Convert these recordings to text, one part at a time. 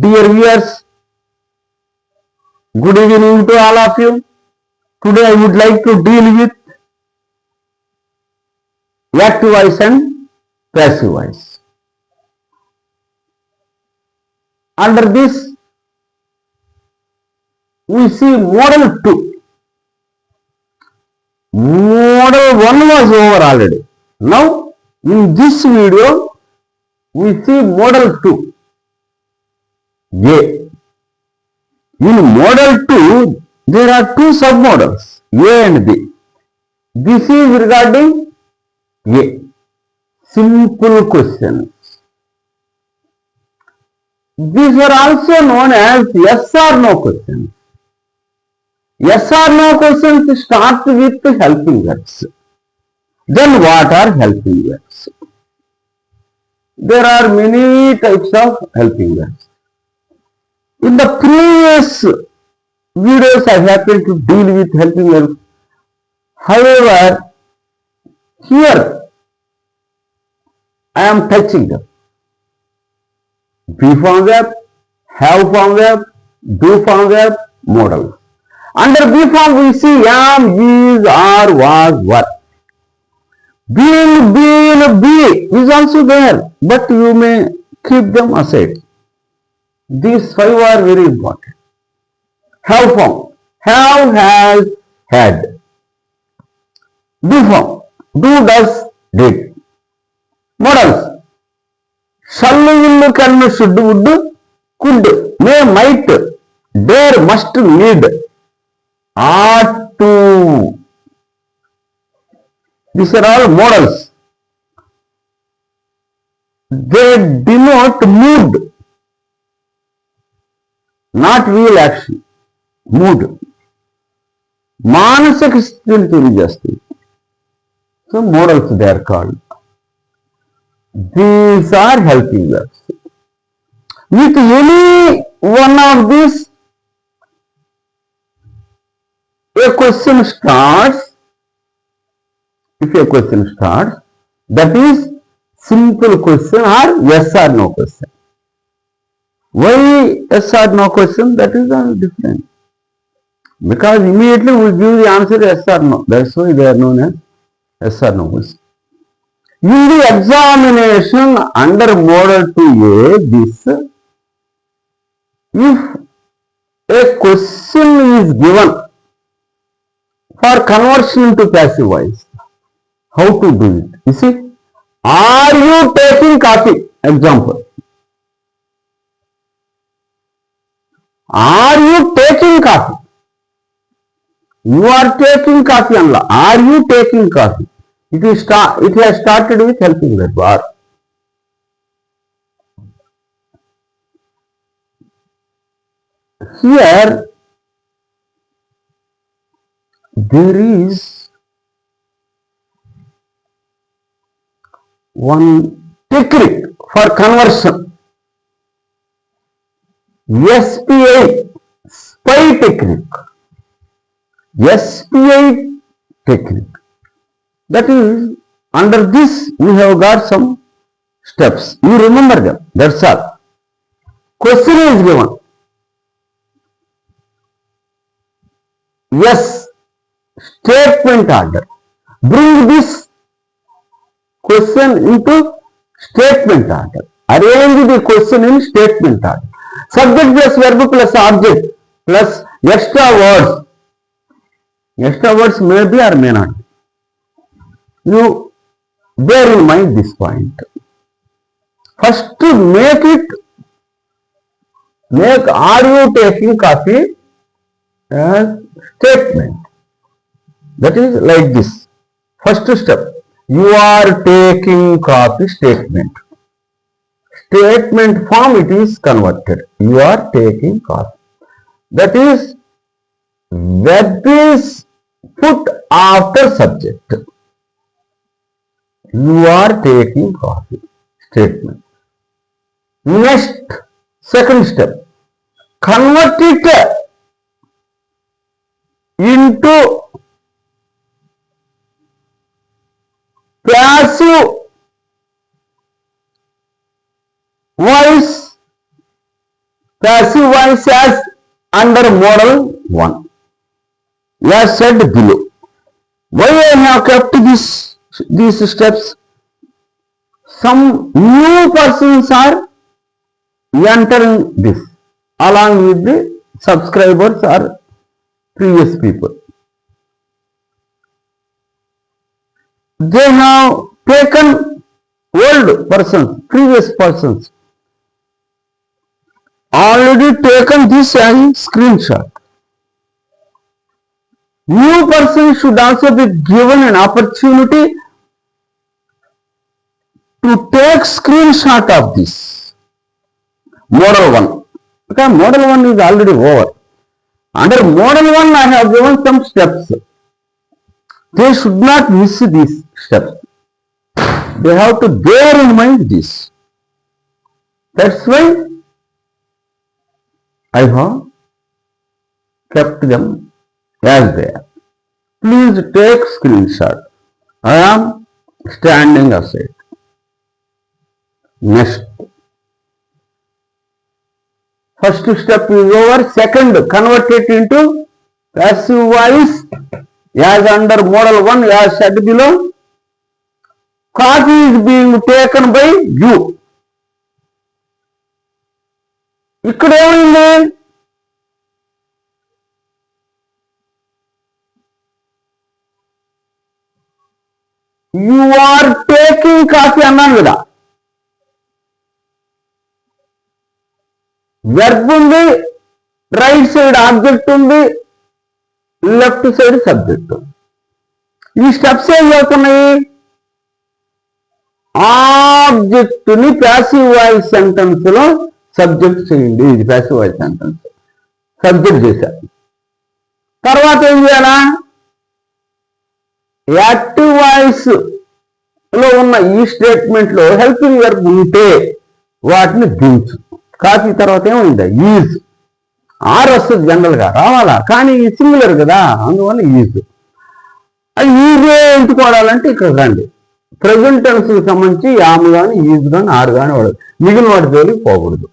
Dear viewers, good evening to all of you. Today I would like to deal with active voice and passive voice. Under this, we see model 2. Model 1 was over already. Now, in this video, we see model 2. A. In model 2, there are two submodels, A and B. This is regarding A. Simple questions. These are also known as yes or no questions. Yes or no questions start with helping verbs. Then what are helping verbs? There are many types of helping verbs. In the previous videos I happened to deal with helping verbs. However, here I am touching them. Be form verb, have form verb, do form verb, modal. Under be form we see am, is, are, was, were. Been, be is also there, but you may keep them aside. These five are very important. Have form, have, has, had. Do form, do, does, did. Modals, shall, will, can, should, would, could, may, might, dare, must, need, ought to. These are all modals. They denote mood, not real action. Mood. మానసిక స్థితిని తెలియజేస్తుంది. So modals they are called. These are helping verbs. With any one of these, a question starts. If a question starts, that is simple question or yes or no question. Why yes or no question? That is different. Because immediately we give the answer yes or no. That's why they are known as yes or no question. In the examination under model 2A, this, if a question is given for conversion into passive voice, how to do it? You see, are you taking coffee? Example. Are you taking coffee? You are taking coffee, Anla. Are you taking coffee? It has started with helping verb. Are. Here, there is one technique for conversion. SPI, SPI technique. SPI technique. That is, under this we have got some steps. You remember them. That's all. Question is given. Yes, statement order. Bring this question into statement order. Arrange the question in statement order. Subject plus verb plus object plus extra words. Extra words may be or may not be. You bear in mind this point. First, make are you taking coffee as statement. That is like this. First step, you are taking coffee statement. Statement form it is converted. You are taking coffee. That is, verb is put after subject. You are taking coffee. Statement. Next, second step. Convert it into passive voice passive voice as under model 1 as said below. Why I have kept these steps? Some new persons are entering this along with the subscribers or previous people. They have taken old persons, previous persons, already taken this as screenshot. New person should also be given an opportunity to take screenshot of this model 1. Okay, model 1 is already over. Under model 1 I have given some steps. They should not miss these steps. They have to bear in mind this. That's why I have kept them as they are. Please take screenshot. I am standing aside. Next. First step is over. Second, convert it into passive voice as under model 1 as said below. Copy is being taken by you. ఇక్కడ ఏమైంది? You are taking copy అన్నాను కదా. Verb ఉంది, right side object ఉంది, left side subject. ఈ steps ఏం చేస్తున్నాయి? Object ని ప్యాసివ్ వాయిస్ సెంటెన్స్ లో సబ్జెక్ట్ చేయండి. ఇది ప్యాసివ్ వాయిస్ సెంటెన్స్, సబ్జెక్ట్ చేశారు. తర్వాత ఏం చేయాలా? యాక్టివ్ వాయిస్ లో ఉన్న ఈ స్టేట్మెంట్ లో హెల్పింగ్ వర్బ్ ఉంటే వాటిని దించు. కాపీ తర్వాత ఏముంది? ఈజ్. ఆర్ వస్తుంది జనరల్ గా, రావాలా, కానీ సింగులర్ కదా, అందువల్ల ఈజ్. అది ఈజే ఎంచుకోవాలంటే ఇక్కడ రండి. ప్రెజెంట్ టెన్స్ కి సంబంధించి యామ్ కానీ ఈజ్ కానీ ఆర్ కానీ వాడదు. మిగిలిన వాటి పేరుకి పోకూడదు.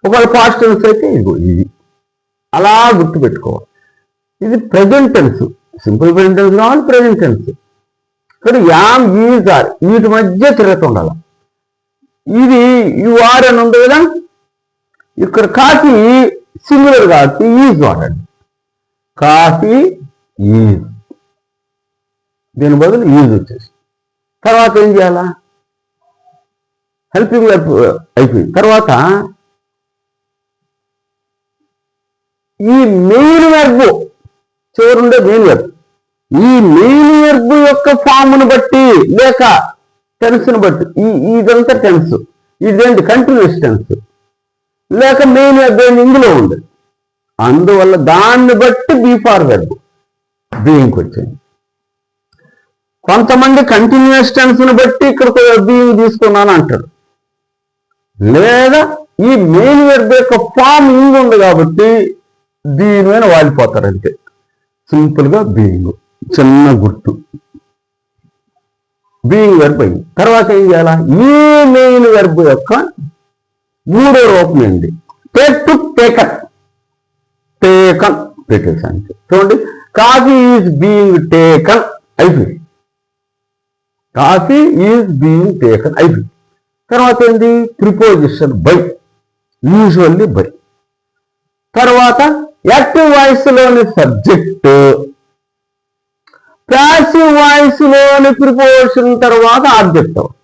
ఒకవేళ పాస్ట్ టెన్స్ అయితే ఇదిగో ఇది అలా గుర్తు పెట్టుకోవాలి. ఇది present tense, simple present tense కావాలి, ప్రెజెంట్ టెన్స్. ఇక్కడ యామ్ ఈజ్ ఆర్ వీటి మధ్య తిరుగుతుండాలి. ఇది యు ఆర్ అని ఉంది కదా, ఇక్కడ కాఫీ సింగులర్ కాబట్టి ఈజ్ వాడండి. కాఫీ ఈజ్, దీని బదులు ఈజ్ వచ్చేసి. తర్వాత ఏం చేయాలా? హెల్పింగ్ వర్బ్ అయిపోయింది. తర్వాత ఈ మెయిన్ వర్బ్ చివరుండే మెయిన్ వర్బ్, ఈ మెయిన్ వర్బ్ యొక్క ఫామ్ను బట్టి లేక టెన్స్ను బట్టి ఇదంతా టెన్స్, ఇదేంటి కంటిన్యూస్ టెన్స్, లేక మెయిన్ వర్బ్ ఇందులో ఉంది. అందువల్ల దాన్ని బట్టి బిఫోర్ వర్బ్ బీయింగ్కి వచ్చింది. కొంతమంది కంటిన్యూస్ టెన్స్ ని బట్టి ఇక్కడ బీయింగ్ తీసుకున్నాను అంటాడు. లేదా ఈ మెయిన్ వర్బ్ యొక్క ఫామ్ ఇంగ్ ఉంది కాబట్టి దీని మీద వాడిపోతారు అంతే. సింపుల్ గా బీయింగ్, చిన్న గుర్తు. బీయింగ్ వర్బ్ అయింది. తర్వాత ఏం చేయాలా? ఈ మెయిన్ వర్బ్ యొక్క మూడో రూపం ఏంటి? Take to taken. టేకన్ పెట్టేసాను. చూడండి, కాఫీ ఈజ్ బీయింగ్ టేకన్ అయిపోయింది. కాఫీ ఈజ్ బీయింగ్ టేకన్ అయిపోయింది. తర్వాత ఏంటి? Preposition by, usually by. తర్వాత యాక్టివ్ వాయిస్ లోని సబ్జెక్ట్, ప్యాసివ్ వాయిస్ లోని ప్రిపోజిషన్ తర్వాత ఆబ్జెక్ట్ అవుతుంది.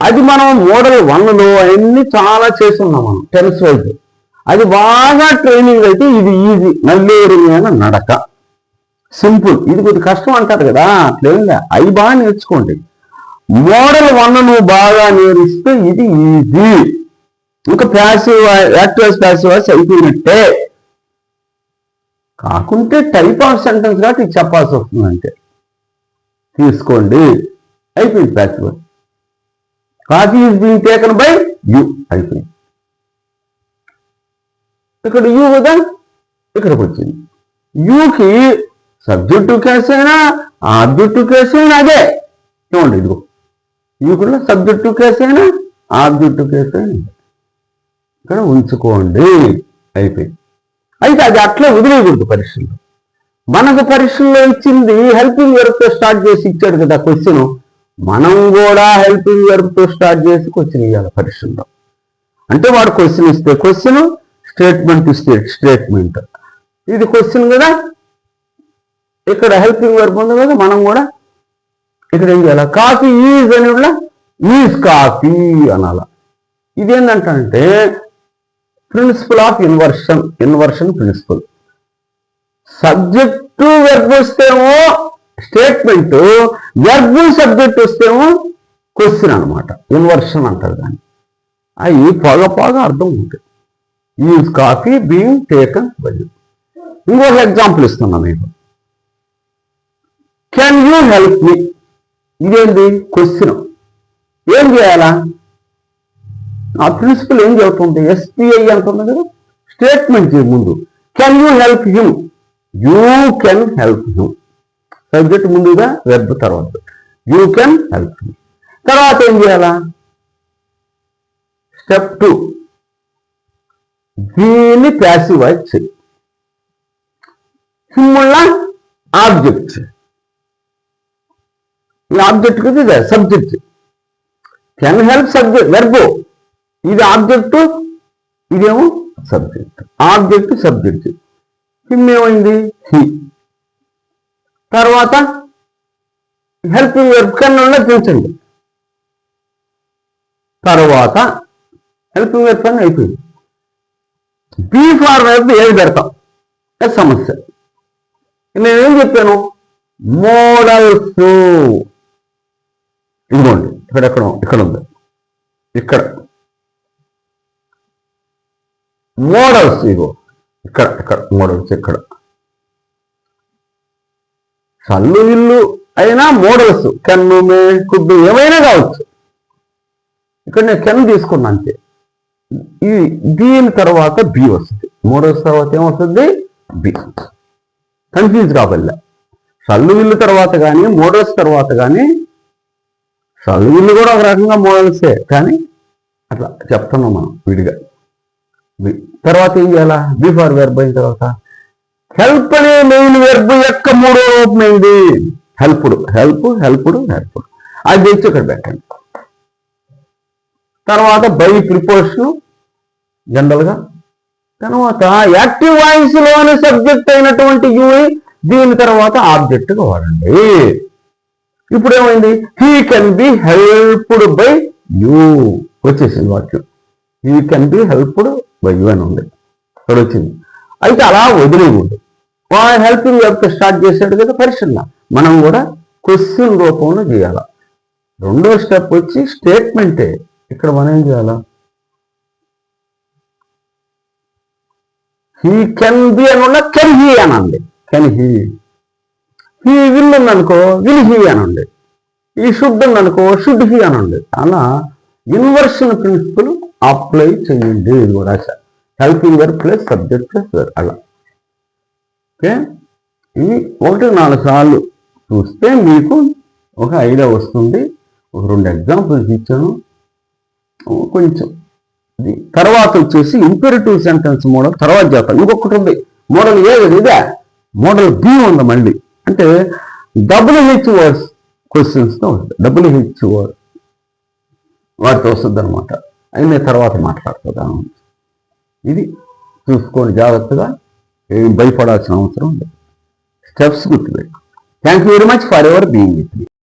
అది మనం మోడల్ 1లో అన్ని చాలా చేస్తున్నాం మనం టెన్స్ వైజ్. అది బాగా ట్రైనింగ్ అయితే ఇది ఈజీ, నల్లేరు మీద నడక, సింపుల్. ఇది కొద్ది కష్టం అంటారు కదా, అట్లేంగా అవి బాగా నేర్చుకోండి. మోడల్ 1 నువ్వు బాగా నేర్పిస్తే ఇది ఈజీ. ఇంకా ప్యాసివ్ యాక్టివ్ ప్యాసివ్ వాయిస్ అయిపోయినట్టే. కాకుంటే టైప్ ఆఫ్ సెంటెన్స్ కాబట్టి ఇది చెప్పాల్సి వస్తుంది అంటే తీసుకోండి. అయిపోయింది passive voice. Coffee is being taken by you అయిపోయింది. ఇక్కడ యూ కదా, ఇక్కడికి వచ్చింది. యూకి సబ్జెక్టివ్ కేసు అయినా ఆబ్జెక్టివ్ కేసు అయినా అదే. చూడండి, ఇదిగో యూ కూడా సబ్జెక్టివ్ కేసు అయినా ఆబ్జెక్టివ్ కేసు అయినా ఇక్కడ ఉంచుకోండి అయిపోయింది. అయితే అది అట్లా వదిలేయకూడదు పరీక్షల్లో. మనకు పరీక్షల్లో ఇచ్చింది హెల్పింగ్ వర్బ్తో స్టార్ట్ చేసి ఇచ్చాడు కదా క్వశ్చన్, మనం కూడా హెల్పింగ్ వర్బ్తో స్టార్ట్ చేసి క్వశ్చన్ ఇవ్వాలి పరీక్షల్లో. అంటే వాడు క్వశ్చన్ ఇస్తే క్వశ్చన్, స్టేట్మెంట్ ఇస్తే స్టేట్మెంట్. ఇది క్వశ్చన్ కదా, ఇక్కడ హెల్పింగ్ వర్బ్ ఉంది కదా, మనం కూడా ఇక్కడ ఏం చేయాలి, కాఫీ ఈజ్ అని ఈజ్ కాఫీ అనాల. ఇదేంటంటే principle of inversion principle. Subject verb వస్తేమో స్టేట్మెంట్, వెర్బ్ సబ్జెక్ట్ వస్తేమో క్వశ్చన్ అనమాట. ఇన్వర్షన్ అంటారు దాన్ని. అవి పొగ అర్థం ఉంటుంది. Is coffee being taken by you. ఇంకొక ఎగ్జాంపుల్ ఇస్తున్నా మీకు. కెన్ యూ హెల్ప్ మీ, ఇదేంటి క్వశ్చన్. ఏం చేయాలా, ఆ ప్రిన్సిపల్ ఏం చెబుతుంది, ఎస్పీఐ అంటుంది కదా, స్టేట్మెంట్ ముందు can you help him, you can help him. Subject ముందుగా వెర్బ్ తర్వాత యూ కెన్ హెల్ప్ హిమ్. తర్వాత ఏం చేయాలా, స్టెప్ 2 దీన్ని ప్యాసివ్ వాయిస్ చేయి. హిమ్ముళ్ళ ఆబ్జెక్ట్, ఈ ఆబ్జెక్ట్ కదా subject. Can help subject verb, ఇది ఆబ్జెక్ట్, ఇదేమో సబ్జెక్ట్. Object subject. హిమ్ ఏమైంది హీ. తర్వాత హెల్పింగ్ వెర్బ్ కెన్ పెంచండి. తర్వాత హెల్పింగ్ వెర్బ్ కెన్ అయిపోయింది. బీ ఫార్ వెర్బ్ ఏది పెడతాం, అది సమస్య. నేనేం చెప్పాను, మోడల్స్. ఇదిగోండి ఇక్కడ ఉంది, ఇక్కడ మోడల్స్. ఇగో ఇక్కడ మోడల్స్. ఇక్కడ సల్లు ఇల్లు అయినా మోడల్స్, కెన్ను మే కుడ్డు ఏమైనా కావచ్చు. ఇక్కడ నేను కెన్ తీసుకున్నా అంతే. దీని తర్వాత బి వస్తుంది. మోడల్స్ తర్వాత ఏమొస్తుంది, బి. కన్ఫ్యూజ్ కాబల్లా. సల్లు ఇల్లు తర్వాత కానీ మోడల్స్ తర్వాత కానీ, సల్లు ఇల్లు కూడా ఒక రకంగా మోడల్సే కానీ అట్లా చెప్తున్నాం మనం విడిగా. తర్వాత ఏం చేయాలా, బి ఫార్ వెర్బ్ అయిన తర్వాత హెల్ప్ అనే మెయిన్ వెర్బ్ యొక్క మూడో రూపం ఏంది, హెల్ప్డ్. హెల్ప్డ్. అది తెచ్చి ఇక్కడ పెట్టండి. తర్వాత బై ప్రిపోజిషన్ జనరల్గా. తర్వాత యాక్టివ్ వాయిస్ లోని సబ్జెక్ట్ అయినటువంటి యూ, దీని తర్వాత ఆబ్జెక్ట్గా వాడండి. ఇప్పుడు ఏమైంది, he can be helped by you వచ్చేసింది వాక్యం. He can be helped by you అని ఉంది, ఇక్కడ వచ్చింది. అయితే అలా వదిలేయకూడదు. హెల్పింగ్ వెర్బ్తో స్టార్ట్ చేశాడు కదా పరీక్షల్లో, మనం కూడా క్వశ్చన్ రూపంలో చేయాలి. రెండో స్టెప్ వచ్చి స్టేట్మెంటే. ఇక్కడ మనం ఏం చేయాలా, హీ కెన్ బి అని కెన్ హీ అనండి. Can he. హీ విల్ ఉందనుకో విల్ హీ అనండి. ఈ షుడ్ ఉందనుకో షుడ్ హీ అనండి. అలా ఇన్వర్షన్ ప్రిన్సిపల్ అప్లై చేయండి. ఇది కూడా helping verb plus subject plus verb అలా. ఓకే, ఇవి 1-4 సార్లు చూస్తే మీకు ఒక ఐడియా వస్తుంది. ఒక 2 ఎగ్జాంపుల్స్ ఇచ్చాను కొంచెం. తర్వాత వచ్చేసి ఇంపెరిటివ్ సెంటెన్స్ మోడల్ తర్వాత చేస్తాను. ఇంకొకటి ఉంది మోడల్ ఏ, ఇదే మోడల్ బి ఉంది మళ్ళీ. అంటే WH వర్డ్స్ క్వశ్చన్స్తో వస్తుంది. WH వర్డ్ వాటితో వస్తుంది అనమాట. అయిన తర్వాత మాట్లాడుతుందాను. ఇది చూసుకోండి జాగ్రత్తగా, ఏం భయపడాల్సిన అవసరం లేదు. స్టెప్స్ గుర్తుపెట్టు. Thank you very much for ever being with me.